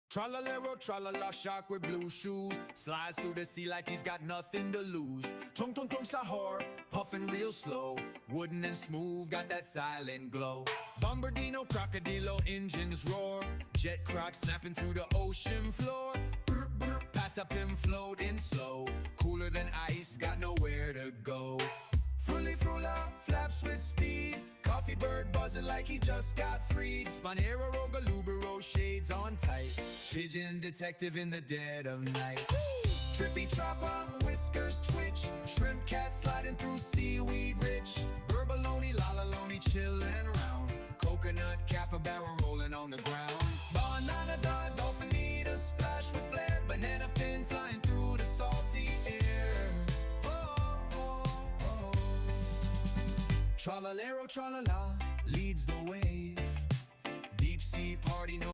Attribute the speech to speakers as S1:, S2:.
S1: Tralalero, tralala, shark with blue shoes slides through the sea like he's got nothing to lose. Tung tung tung sahur, puffing real slow, wooden and smooth, got that silent glow. Bombardino, crocodilo, engines roar, jet croc snapping through the ocean floor. Brr, brr, pat up him floating slow, cooler than ice, got nowhere to go. Fruli frula, flaps with speed, coffee bird buzzing like he just got freed. Spinero, Rogalubero, shades on tight, pigeon detective in the dead of night. Trippy chopper, whiskers twitch, shrimp cat sliding through seaweed rich. Burbaloni, lalaloni, chillin' round, coconut capybara rolling on the ground. Banana dog, dolphin need a splash with flair, banana fin flying through the salty air. Tralalero, tralala, leads the way.